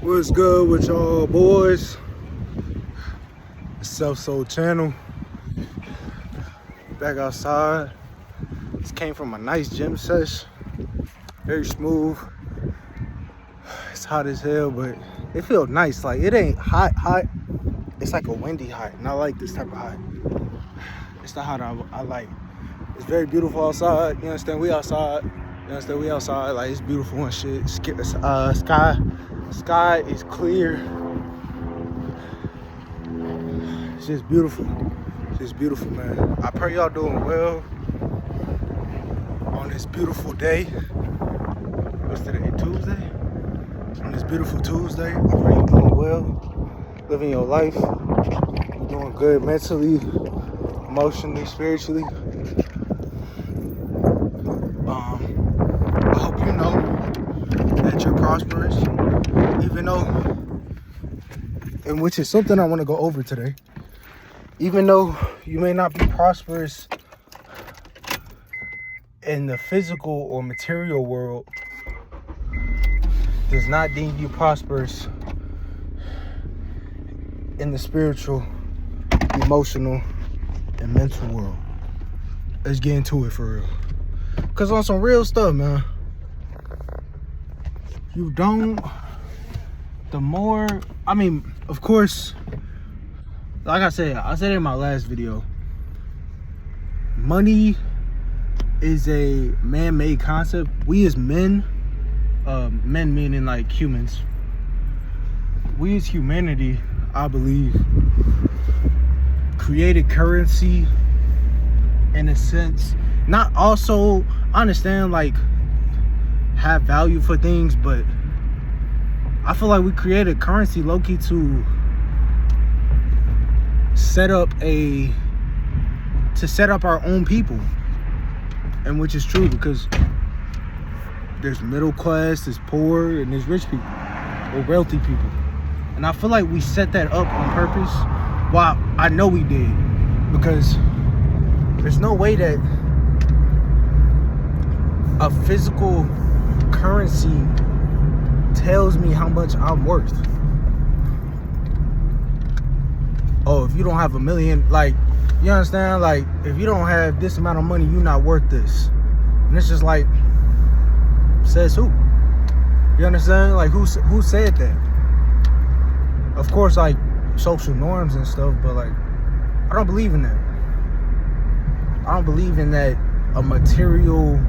What's good with y'all boys? Self-sold channel. Back outside. This came from a nice gym sesh. Very smooth. It's hot as hell, but it feels nice. Like it ain't hot. It's like a windy hot, and I like this type of hot. It's the hot I like. It's very beautiful outside. You understand? We outside. You understand? We outside. Like it's beautiful and shit. Sky is clear. It's just beautiful. It's just beautiful, man. I pray y'all doing well on this beautiful day. What's today? Tuesday? On this beautiful Tuesday. I pray you're doing well. Living your life. You're doing good mentally, emotionally, spiritually. I hope you know that you're prosperous, even though, and which is something I want to go over today, even though you may not be prosperous in the physical or material world, does not deem you prosperous in the spiritual, emotional, and mental world. Let's get into it for real. Cause on some real stuff, man, you don't, the more, I mean, of course, like I said it in my last video, money is a man-made concept. We as men, men meaning like humans, we as humanity, I believe, created currency in a sense. Not also, I understand, like, have value for things, but I feel like we created currency low-key to set up our own people. And which is true, because there's middle class, there's poor, and there's rich people or wealthy people. And I feel like we set that up on purpose. Well, I know we did, because there's no way that a physical currency tells me how much I'm worth. Oh, if you don't have $1 million, like, you understand? Like, if you don't have this amount of money, you're not worth this. And it's just like, says who? You understand? Like, who said that? Of course, like, social norms and stuff, but like, I don't believe in that. I don't believe in that a material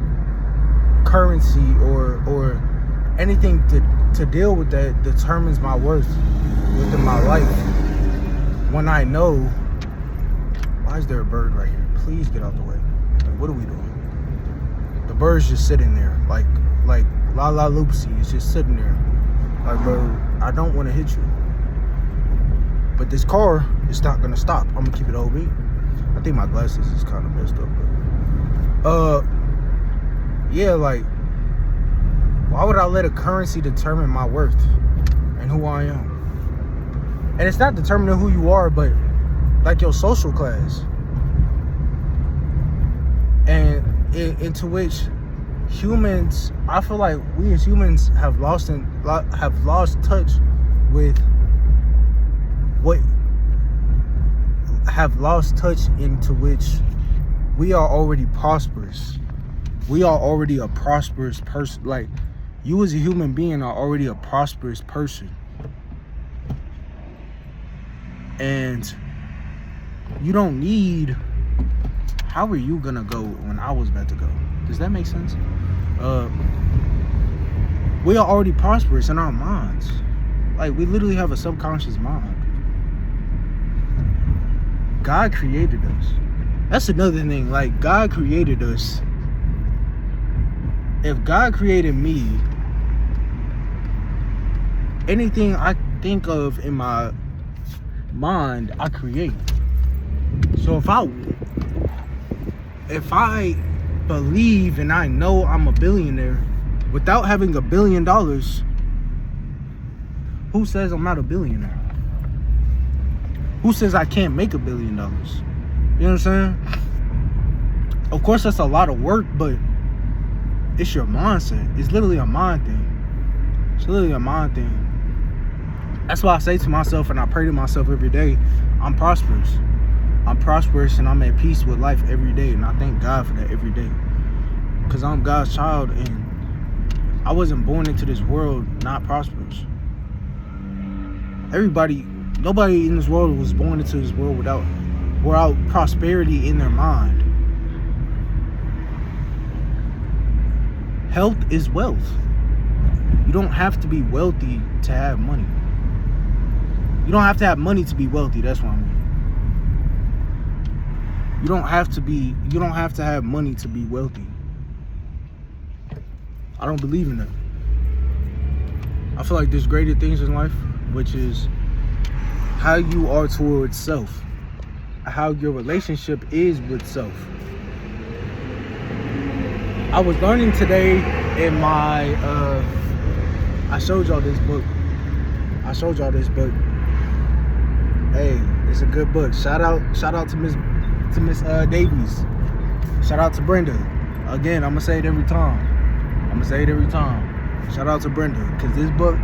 currency or anything to deal with that determines my worth within my life. When I know, why is there a bird right here? Please get out the way. Like, what are we doing? The bird's just sitting there, like La La Loopsy is just sitting there. Like, bird, I don't want to hit you, but this car is not gonna stop. I'm gonna keep it OB. I think my glasses is kind of messed up, but yeah, like, why would I let a currency determine my worth and who I am? And it's not determining who you are, but like your social class, and into which humans, I feel like we as humans have lost touch with what, have lost touch into which we are already prosperous. We are already a prosperous person. Like, you as a human being are already a prosperous person. And you don't need, how are you gonna go when I was about to go? Does that make sense? We are already prosperous in our minds. Like, we literally have a subconscious mind. God created us. That's another thing. Like, God created us. If God created me, anything I think of in my mind, I create. So if I believe and I know I'm a billionaire without having $1 billion, who says I'm not a billionaire? Who says I can't make $1 billion? You know what I'm saying? Of course, that's a lot of work, but it's your mindset. It's literally a mind thing. It's literally a mind thing. That's why I say to myself and I pray to myself every day, I'm prosperous. I'm prosperous and I'm at peace with life every day. And I thank God for that every day. Because I'm God's child and I wasn't born into this world not prosperous. Nobody in this world was born into this world without prosperity in their mind. Health is wealth. You don't have to be wealthy to have money. You don't have to have money to be wealthy. That's what I mean. You don't have to have money to be wealthy. I don't believe in that. I feel like there's greater things in life, which is how you are towards self, how your relationship is with self. I was learning today in my I showed y'all this book. Hey, it's a good book. Shout out to Miss Davies. Shout out to Brenda. Again, I'm gonna say it every time. Shout out to Brenda, because this book,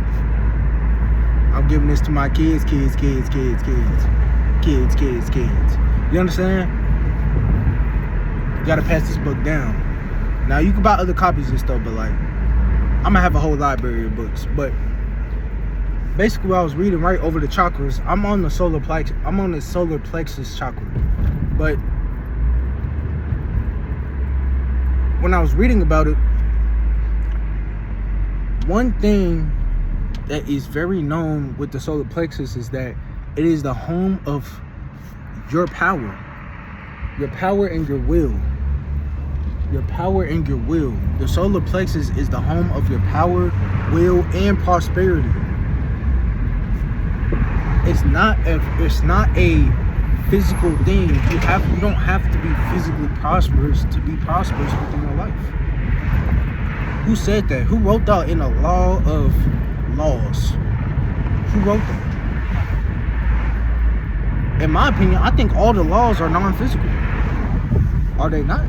I'm giving this to my kids. You understand? You gotta pass this book down. Now you can buy other copies and stuff, but like, I'm gonna have a whole library of books. But basically, I was reading right over the chakras. I'm on the solar plexus chakra. But when I was reading about it, one thing that is very known with the solar plexus is that it is the home of your power and your will. The solar plexus is the home of your power, will, and prosperity. It's not a physical thing. You don't have to be physically prosperous to be prosperous within your life. Who said that? Who wrote that in a law of laws? Who wrote that? In my opinion, I think all the laws are non-physical. Are they not?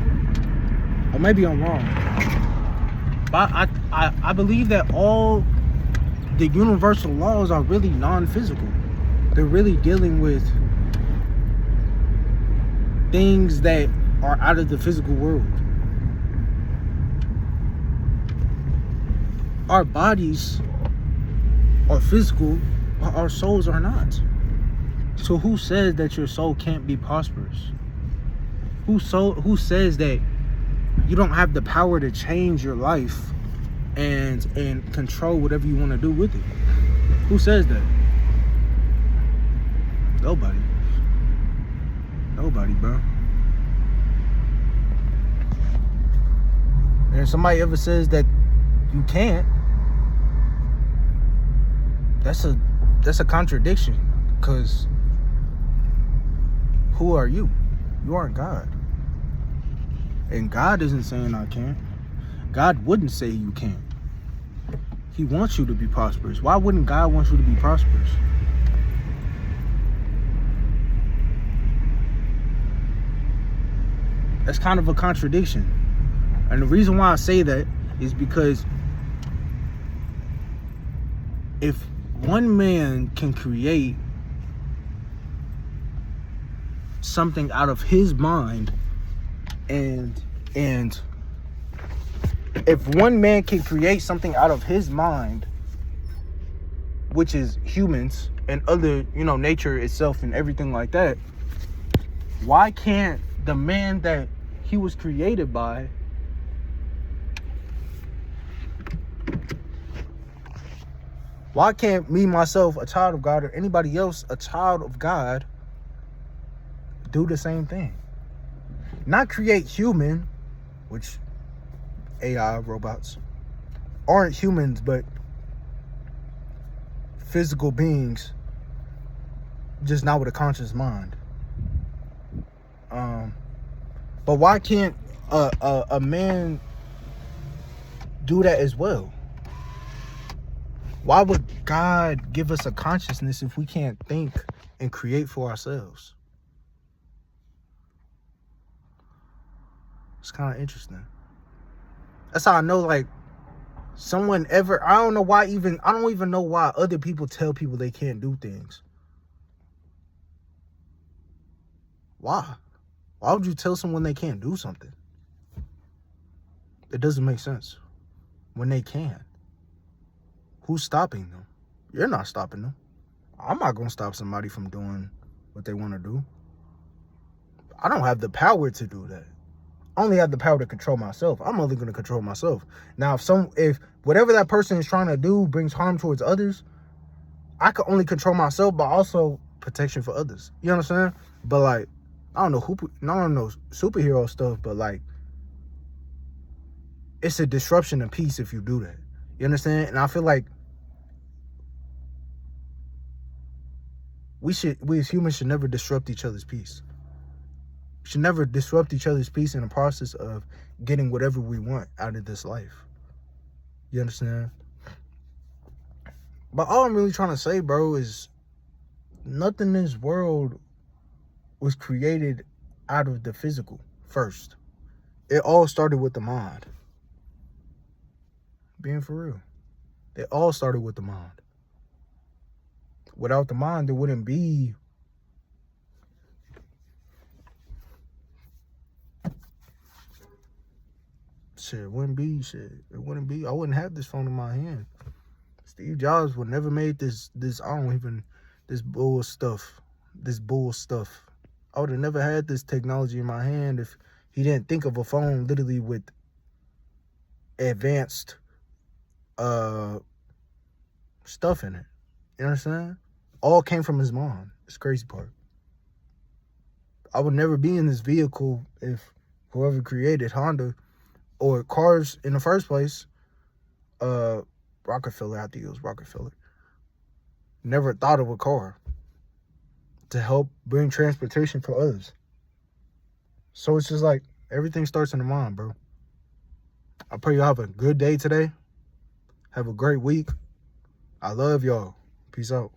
Or maybe I'm wrong. But I believe that all the universal laws are really non-physical. They're really dealing with things that are out of the physical world. Our bodies are physical, but our souls are not. So who says that your soul can't be prosperous? Who says that you don't have the power to change your life and control whatever you want to do with it? Who says that? Nobody, bro. And if somebody ever says that you can't, that's a contradiction, because who are you? You aren't God. And God isn't saying I can't. God wouldn't say you can't. He wants you to be prosperous. Why wouldn't God want you to be prosperous? That's kind of a contradiction. And the reason why I say that is because if one man can create something out of his mind, and if one man can create something out of his mind, which is humans and other, nature itself and everything like that, why can't the man that he was created by why can't me, myself, a child of God, or anybody else, a child of God, do the same thing? Not create human, which AI robots aren't humans, but physical beings, just not with a conscious mind. But why can't a man do that as well? Why would God give us a consciousness if we can't think and create for ourselves? It's kind of interesting. That's how I know, like, I don't even know why other people tell people they can't do things. Why? Why would you tell someone they can't do something? It doesn't make sense. When they can. Who's stopping them? You're not stopping them. I'm not going to stop somebody from doing what they want to do. I don't have the power to do that. I only have the power to control myself. I'm only going to control myself. Now, if whatever that person is trying to do brings harm towards others, I can only control myself, but also protection for others. You understand? But like, I don't know superhero stuff, but like, it's a disruption of peace if you do that. You understand? And I feel like we as humans should never disrupt each other's peace. We should never disrupt each other's peace in the process of getting whatever we want out of this life. You understand? But all I'm really trying to say, bro, is nothing in this world was created out of the physical first. It all started with the mind. Being for real. It all started with the mind. Without the mind, there wouldn't be It wouldn't be. I wouldn't have this phone in my hand. Steve Jobs would never made this bull stuff. I would have never had this technology in my hand if he didn't think of a phone literally with advanced stuff in it. You understand? All came from his mind. It's the crazy part. I would never be in this vehicle if whoever created Honda or cars in the first place, Rockefeller, I think it was Rockefeller, never thought of a car to help bring transportation for others. So it's just like, everything starts in the mind, bro. I pray you have a good day today. Have a great week. I love y'all. Peace out.